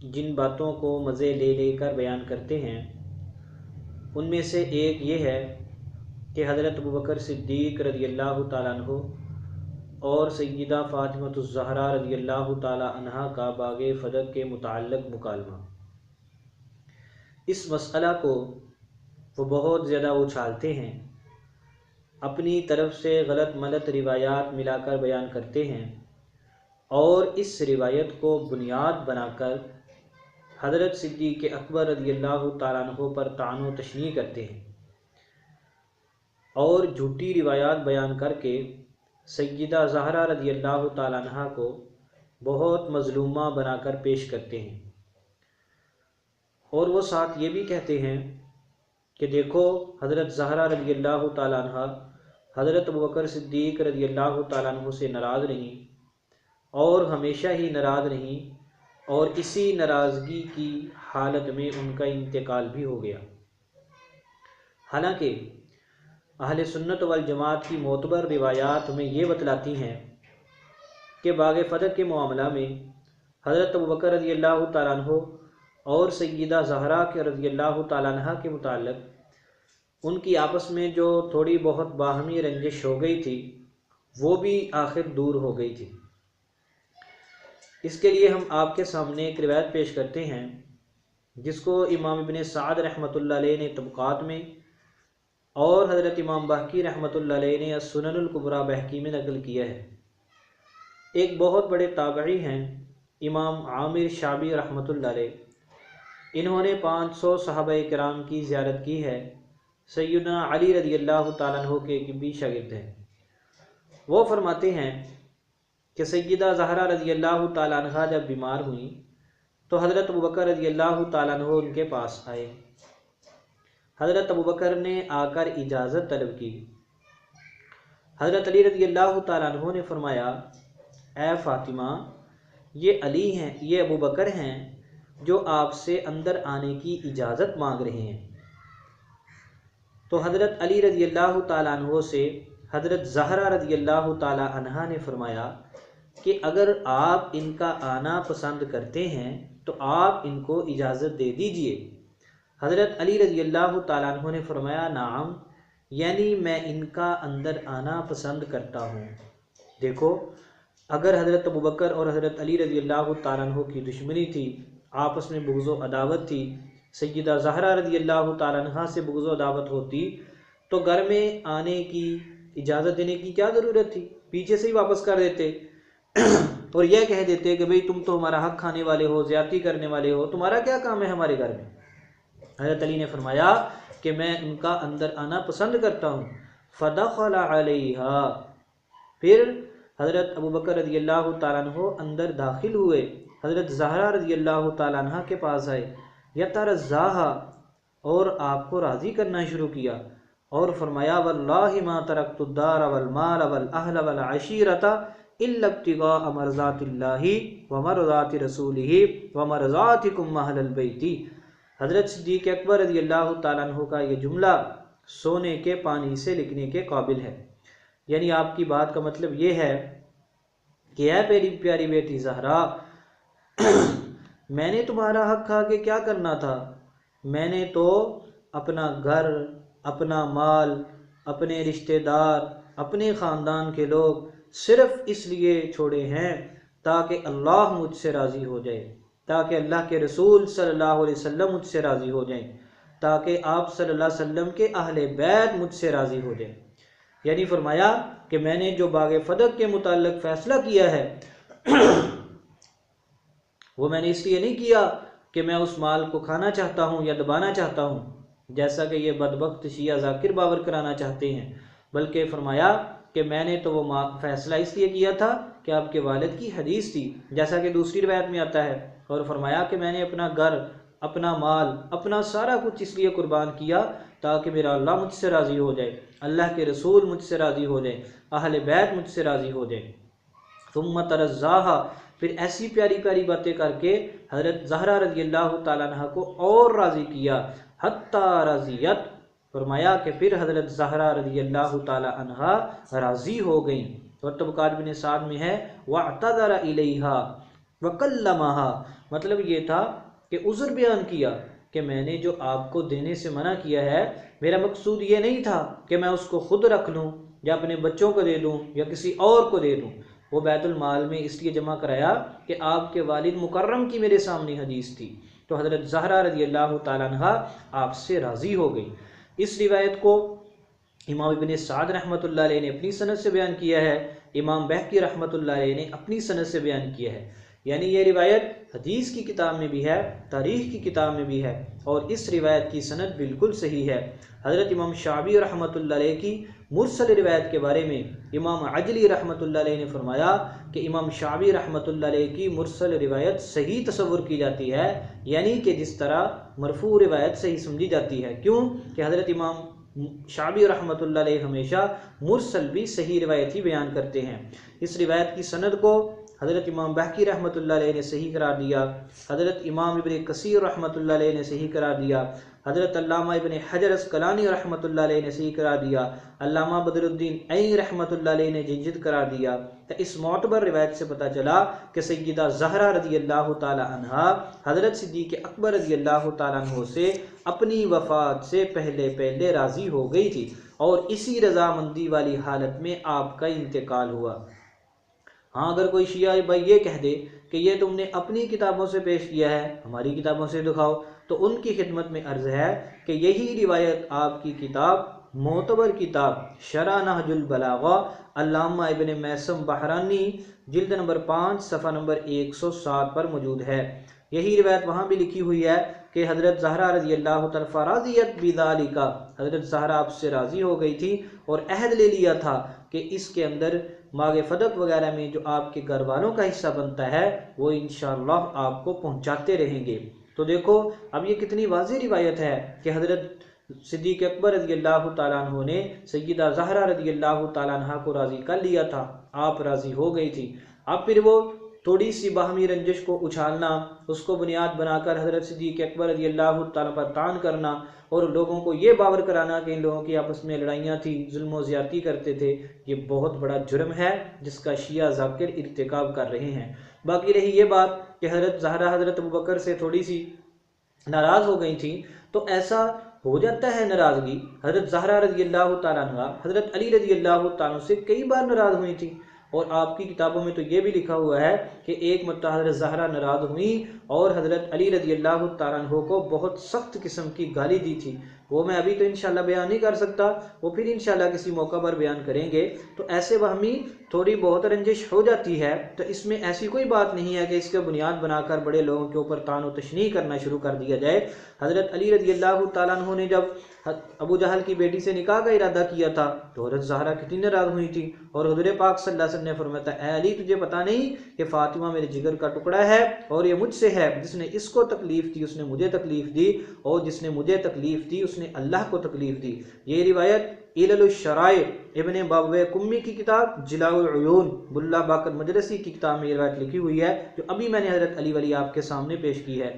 जिन बातों को मज़े ले लेकर बयान करते हैं उनमें से एक ये है कि हज़रत अबू बकर सिद्दीक़ रज़ियल्लाहु ताला अन्हु और सय्यदा फ़ातिमतुज़ ज़हरा रज़ियल्लाहु ताला अन्हा का बाग़े फ़दक के मुताल्लिक़ मुकालमा, इस मसला को वो बहुत ज़्यादा उछालते हैं, अपनी तरफ से गलत मलत रिवायात मिलाकर बयान करते हैं और इस रिवायत को बुनियाद बनाकर हज़रत सिद्दीक़ अकबर रज़ियल्लाहु ताला अन्हु पर तान व तशनीह करते हैं और झूठी रिवायात बयान करके सय्यदा ज़हरा रज़ियल्लाहु ताला अन्हा को बहुत मज़लूमा बनाकर पेश करते हैं। और वो साथ ये भी कहते हैं कि देखो हज़रत ज़हरा रज़ियल्लाहु ताला अन्हा हज़रत अबू बकर सिद्दीक़ रज़ियल्लाहु ताला अन्हु से नाराज़ रहीं और हमेशा ही नाराज़ रहीं और इसी नाराज़गी की हालत में उनका इंतकाल भी हो गया। हालांकि अहले सुन्नत वल जमात की मोतबर रिवायात हमें ये बतलाती हैं कि बाग़े फ़दक के मामला में हज़रत अबू बकर रज़ियल्लाहु ताला अन्हु और सय्यदा ज़हरा के रज़ियल्लाहु ताला अन्हा के मुताल्लिक़ उनकी आपस में जो थोड़ी बहुत बाहमी रंजिश हो गई थी वो भी आखिर दूर हो गई थी। इसके लिए हम आपके सामने एक रिवायत पेश करते हैं जिसको इमाम इब्न साद रहमतुल्लाह अलैह ने तबक़ात में और हज़रत इमाम बहकी रहमतुल्लाह अलैह ने सुननुल कुबरा बहकी में नकल किया है। एक बहुत बड़े ताबई हैं इमाम आमिर शाबी रहमतुल्लाह अलैह, इन्होंने 500 सहाबाए किराम की ज़ियारत की है। सय्यदना अली रज़ियल्लाहु ताला अन्हु के भी शागिर्द हैं। वो फरमाते हैं कि सय्यदा ज़हरा रज़ियल्लाहु ताला अन्हा जब बीमार हुई तो हज़रत अबू बकर रज़ियल्लाहु ताला अन्हु उनके पास आए। हज़रत अबू बकर ने आकर इजाज़त तलब की। हज़रत अली रज़ियल्लाहु ताला अन्हु ने फरमाया, ए फ़ातिमा, ये अली हैं, ये अबू बकर हैं जो आपसे अंदर आने की इजाज़त मांग रहे हैं। तो हज़रत अली रज़ियल्लाहु ताला अन्हु से हज़रत ज़हरा रज़ियल्लाहु ताला अन्हा ने फरमाया कि अगर आप इनका आना पसंद करते हैं तो आप इनको इजाज़त दे दीजिए। हज़रत अली रज़ियल्लाहु ताला अन्हु ने फरमाया, नाम, यानी मैं इनका अंदर आना पसंद करता हूँ। देखो, अगर हज़रत अबू बकर और हज़रत अली रज़ियल्लाहु ताला अन्हु की दुश्मनी थी, आपस में बुग़्ज़ व अदावत थी, सय्यदा ज़हरा रज़ियल्लाहु ताला अन्हा से बुग़्ज़ व अदावत होती तो घर में आने की इजाज़त देने की क्या ज़रूरत थी, पीछे से ही वापस कर देते और यह कह देते कि भाई तुम तो हमारा हक़ खाने वाले हो, ज़्यादती करने वाले हो, तुम्हारा क्या काम है हमारे घर में। हज़रत अली ने फरमाया कि मैं उनका अंदर आना पसंद करता हूँ। फ़दख़ल अलैहा, फिर हज़रत अबू बकर रज़ियल्लाहु ताला अन्हु अंदर दाखिल हुए, हज़रत ज़हरा रज़ियल्लाहु ताला अन्हा के पास आए, यतरज़्ज़ाहा, और आपको राज़ी करना शुरू किया और फरमाया, वल्लाहि मा तरक्तुद्दार वल माल वल अहल वल अशीरता इल्ला इब्तिग़ाअ मरज़ातिल्लाहि व मरज़ाति रसूलिहि व मरज़ातिकुम अहलल बैति। हज़रत सिद्दीक़ अकबर रज़ियल्लाहु ताला अन्हु का ये जुमला सोने के पानी से लिखने के काबिल है। यानी आपकी बात का मतलब ये है कि ऐ मेरी प्यारी बेटी ज़हरा, मैंने तुम्हारा हक़ खा के क्या करना था। मैंने तो अपना घर, अपना माल, अपने रिश्तेदार, अपने ख़ानदान के लोग सिर्फ़ इसलिए छोड़े हैं ताकि अल्लाह मुझसे राज़ी हो जाए, ताकि अल्लाह के रसूल सल्लल्लाहु अलैहि वसल्लम मुझसे राज़ी हो जाएं, ताकि आप सल्लल्लाहु अलैहि वसल्लम के अहले बैत मुझसे राज़ी हो जाएं। यानी फरमाया कि मैंने जो बाग़े फ़दक के मुताल्लिक़ फ़ैसला किया है वो मैंने इसलिए नहीं किया कि मैं उस माल को खाना चाहता हूँ या दबाना चाहता हूँ, जैसा कि ये बदबख्त शिया ज़ाकिर बावर कराना चाहते हैं, बल्कि फरमाया कि मैंने तो वो फ़ैसला इसलिए किया था कि आपके वालिद की हदीस थी, जैसा कि दूसरी रिवायत में आता है। और फरमाया कि मैंने अपना घर, अपना माल, अपना सारा कुछ इसलिए कुर्बान किया ताकि मेरा अल्लाह मुझसे राज़ी हो जाए, अल्लाह के रसूल मुझसे राज़ी हो जाए, अहले बैत मुझसे राज़ी हो जाए। सुम्मा तरज़्ज़ाहा, फिर ऐसी प्यारी प्यारी बातें करके हज़रत ज़हरा रज़ियल्लाहु ताला अन्हा को और राज़ी किया, हत्ता रज़ियत, फरमाया कि फिर हज़रत ज़हरा रज़ियल्लाहु ताला अन्हा राज़ी हो गई। और तबक़ात बिन साद में है, वअतज़रा इलैहा, वकल्लमहा, मतलब ये था कि उज़्र बयान किया कि मैंने जो आपको देने से मना किया है, मेरा मकसूद ये नहीं था कि मैं उसको खुद रख लूँ या अपने बच्चों को दे दूँ या किसी और को दे दूँ। वो बैतुल माल में इसलिए जमा कराया कि आपके वालिद मुकर्रम की मेरे सामने हदीस थी, तो हज़रत ज़हरा रज़ी अल्लाह ताला अन्हा आपसे राज़ी हो गई। इस रिवायत को इमाम इब्न साद रहमतुल्लाह अलैह ने अपनी सनद से बयान किया है, इमाम बहकी रहमतुल्लाह अलैह ने अपनी सनद से बयान किया है। यानी ये रिवायत हदीस की किताब में भी है, तारीख़ की किताब में भी है, और इस रिवायत की सनद बिल्कुल सही है। हज़रत इमाम शाबी रहमतुल्लाह अलैह की मुरसल रिवायत के बारे में इमाम अजली रहमतुल्लाह अलैह ने फरमाया कि इमाम शाबी रहमतुल्लाह अलैह की मुरसल रिवायत सही तसव्वुर की जाती है, यानी कि जिस तरह मरफू रिवायत सही समझी जाती है। क्यों कि हज़रत इमाम शाबी रहमतुल्लाह अलैह हमेशा मुरसल भी सही रिवायत ही बयान करते हैं। इस रिवायत की सनद को हज़रत इमाम बहकी रहमतुल्लाह अलैह ने सही करार दिया, हज़रत इमाम इब्न कसीर रहमतुल्लाह अलैह ने सही करार दिया, हज़रत अल्लामा इब्न हजर अस्कलानी रहमतुल्लाह अलैह ने सही करार दिया, अल्लामा बदरुद्दीन ऐनी रहमतुल्लाह अलैह ने जिंजिद करार दिया। तो इस मोतबर रिवायत से पता चला कि सैयदा ज़हरा रज़ी अल्लाह ताला अन्हा हज़रत सिद्दीक़ अकबर रज़ी अल्लाह ताला अन्हु से अपनी वफ़ात से पहले पहले राज़ी हो गई थी, और इसी रजामंदी वाली हालत में आपका इंतकाल हुआ। हाँ, अगर कोई शिया भाई ये कह दे कि ये तुमने अपनी किताबों से पेश किया है, हमारी किताबों से दिखाओ, तो उनकी खिदमत में अर्ज़ है कि यही रिवायत आपकी किताब मोतबर किताब शरा नहजुल बलागा अल्लामा इब्न मैसम बहरानी जिल्द नंबर 5 सफ़ा नंबर 107 पर मौजूद है। यही रिवायत वहाँ भी लिखी हुई है कि हज़रत ज़हरा रज़ी अल्लाह तआला राज़ियत बिज़ालिका, हज़रत ज़हरा आपसे राज़ी हो गई थी और अहद ले लिया था कि इसके अंदर मागे फदक वगैरह में जो आपके घर वालों का हिस्सा बनता है वो इंशाअल्लाह आपको पहुंचाते रहेंगे। तो देखो अब ये कितनी वाज़ेह रिवायत है कि हज़रत सिद्दीक़ अकबर रज़ी अल्लाह ताला अन्हु ने सैयदा ज़हरा रज़ी अल्लाह ताला अन्हा को राज़ी कर लिया था, आप राज़ी हो गई थी। अब फिर वो थोड़ी सी बाहमी रंजिश को उछालना, उसको बुनियाद बनाकर हज़रत सिद्दीक़ अकबर रज़ी अल्लाह ताला पर तान करना और लोगों को ये बावर कराना कि इन लोगों की आपस में लड़ाइयाँ थी, जुल्म व ज़्यादती करते थे, ये बहुत बड़ा जुर्म है जिसका शिया ज़ाकिर इर्तिकाब कर रहे हैं। बाकी रही ये बात कि हज़रत ज़हरा हज़रत अबू बकर से थोड़ी सी नाराज़ हो गई थी, तो ऐसा हो जाता है नाराज़गी। हज़रत ज़हरा रज़ी अल्लाह ताला अन्हा हज़रत अली रज़ी अल्लाह ताला से कई बार नाराज़ हुई थी, और आपकी किताबों में तो ये भी लिखा हुआ है कि एक मरतबा हज़रत ज़हरा नाराज़ हुई और हज़रत अली रज़ी अल्लाह ताला अन्हु को बहुत सख्त किस्म की गाली दी थी। वो मैं अभी तो इंशाल्लाह बयान नहीं कर सकता, वो फिर इंशाल्लाह किसी मौका पर बयान करेंगे। तो ऐसे वहमी थोड़ी बहुत रंजिश हो जाती है, तो इसमें ऐसी कोई बात नहीं है कि इसके बुनियाद बनाकर बड़े लोगों के ऊपर तान व तशनीह करना शुरू कर दिया जाए। हज़रत अली रज़ी अल्लाह ताला अन्हु ने जब अबू जहल की बेटी से निकाह का इरादा किया था तो हज़रत ज़हरा कितनी नाराज़ हुई थी, और हुज़ूर पाक सल्लल्लाहु अलैहि वसल्लम ने फरमाया, ऐ अली तुझे पता नहीं कि फ़ातिमा मेरे जिगर का टुकड़ा है और ये मुझसे है, जिसने इसको तकलीफ़ दी उसने मुझे तकलीफ़ दी, और जिसने मुझे तकलीफ़ दी उसने अल्लाह को तकलीफ़ दी। ये रिवायत इलल शराय इब्न बावे कुम्मी की किताब जिलाउल उयून बुल्ला बाकर मजलसी की किताब में ये रिवायत लिखी हुई है, जो अभी मैंने हज़रत अली वाली आपके सामने पेश की है।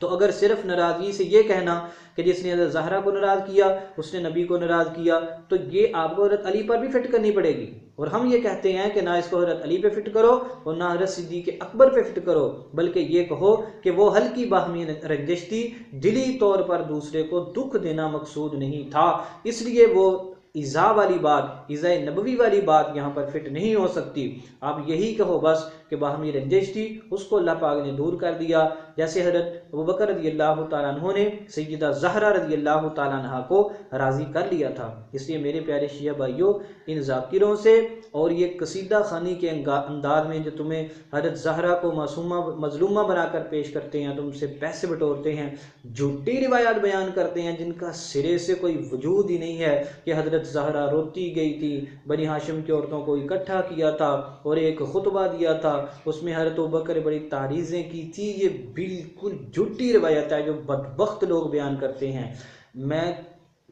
तो अगर सिर्फ नाराज़गी से ये कहना कि जिसने हज़रत ज़हरा को नाराज़ किया उसने नबी को नाराज़ किया, तो ये आपको हज़रत अली पर भी फिट करनी पड़ेगी। और हम ये कहते हैं कि ना इसको हज़रत अली पे फिट करो और ना हज़रत सिद्दीक़ अकबर पे फिट करो, बल्कि ये कहो कि वो हल्की बाहमी रंजिश थी, दिली तौर पर दूसरे को दुख देना मकसूद नहीं था, इसलिए वो इज़ा वाली बात, इज़ा नबवी वाली बात यहाँ पर फिट नहीं हो सकती। आप यही कहो बस कि बाहमी रंजिश थी, उसको अल्लाह पाक ने दूर कर दिया, जैसे हज़रत अबू बकर रज़ी अल्लाह ताला अन्हु ने सैयदा ज़हरा रज़ी अल्लाह ताला अन्हा को राज़ी कर लिया था। इसलिए मेरे प्यारे शिया भाइयों, इन ज़ाकिरों से और ये कसीदा खानी के अंदाज में जो तुम्हें हज़रत ज़हरा को मासूमा मजलूमा बनाकर पेश करते हैं, तुमसे पैसे बटोरते हैं, झूठी रिवायात बयान करते हैं जिनका सिरे से कोई वजूद ही नहीं है कि हज़रत ज़हरा रोती गई थी, बनी हाशिम की औरतों को इकट्ठा किया था और एक खुतबा दिया था, उसमें हज़रत अबू बकर बड़ी तारीज़ें की थी, ये बिल्कुल झूठी रिवायत है जो बदबख्त लोग बयान करते हैं। मैं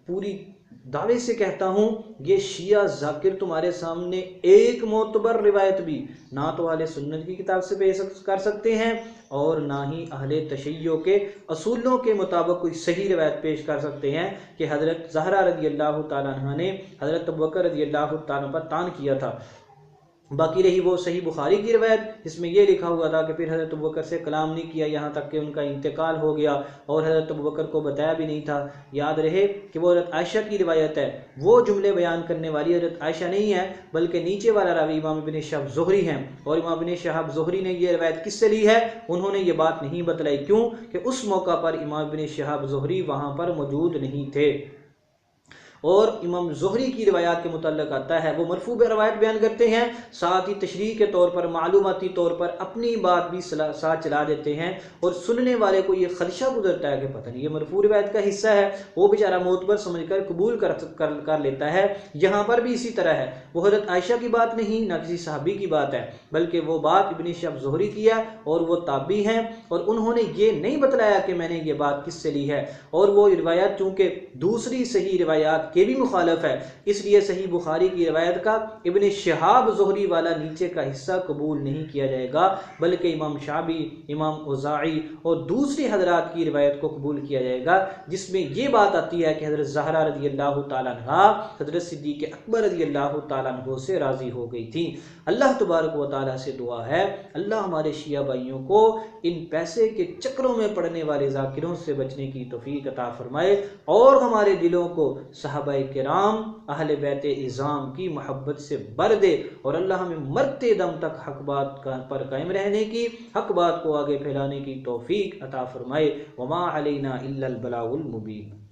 पूरी दावे से कहता हूँ ये शिया जाकिर तुम्हारे सामने एक मोतबर रिवायत भी ना तो अहले सुन्नत की किताब से पेश कर सकते हैं और ना ही अहले तशय्यो के असूलों के मुताबिक कोई सही रिवायत पेश कर सकते हैं कि हज़रत ज़हरा रज़ी अल्लाह ताला अन्हा ने हज़रत अबू बकर रज़ी अल्लाह ताला पर तान किया था। बाकी रही वो सही बुखारी की रवायत, जिसमें ये लिखा हुआ था कि फिर हज़रत अबू बकर से कलाम नहीं किया यहाँ तक कि उनका इंतकाल हो गया, और हज़रत अबू बकर को बताया भी नहीं था। याद रहे कि वो हज़रत आयशा की रिवायत है, वो जुमले बयान करने वाली हज़रत आयशा नहीं है, बल्कि नीचे वाला रावी इमाम इब्न शिहाब ज़ुहरी हैं। और इमाम इब्न शिहाब ज़ुहरी ने ये रवायत किससे ली है, उन्होंने ये बात नहीं बतलाई। क्यों कि उस मौका पर इमाम इब्न शिहाब ज़ुहरी वहाँ पर मौजूद नहीं थे। और इमाम ज़ुहरी की रिवायात के मुतल्लिक़ आता है, वो मरफू रवायत बयान करते हैं, साथ ही तशरीह के तौर पर, मालूमाती तौर पर अपनी बात भी साथ चला देते हैं, और सुनने वाले को ये खदशा गुजरता है कि पता नहीं ये मरफू रिवायत का हिस्सा है, वो बेचारा मोतबर समझकर कबूल कर लेता है। यहाँ पर भी इसी तरह है, वो हज़रत आयशा की बात नहीं, ना किसी सहाबी की बात है, बल्कि वो बात इब्न शिहाब ज़ुहरी की है, और वो ताबी हैं, और उन्होंने ये नहीं बतलाया कि मैंने ये बात किससे ली है। और वो रिवायत चूँकि दूसरी सही रिवायात के भी मुखालफ है, इसलिए सही बुखारी की रिवायत का इब्न शिहाब ज़ुहरी वाला नीचे का हिस्सा कबूल नहीं किया जाएगा, बल्कि इमाम शाबी, इमाम औज़ाई और दूसरे हजरात की रिवायत को कबूल किया जाएगा, जिसमें ये बात आती है कि हज़रत ज़हरा रज़ी अल्लाह ताला अन्हा हज़रत सिद्दीक़ अकबर रज़ी अल्लाह ताला अन्हु से राज़ी हो गई थी। अल्लाह तबारक व तआला से दुआ है, अल्लाह हमारे शिया भाइयों को इन पैसे के चक्रों में पड़ने वाले ज़ाकिरों से बचने की तौफीक अता फरमाए, और हमारे दिलों को सहाबाए किराम अहले बैत इज़ाम की मोहब्बत से भर दे, और अल्लाह हमें मरते दम तक हक बात पर कायम रहने की, हक बात को आगे फैलाने की तौफीक अता फरमाए। वमा अलैना इल्लल बलागुल मुबीन।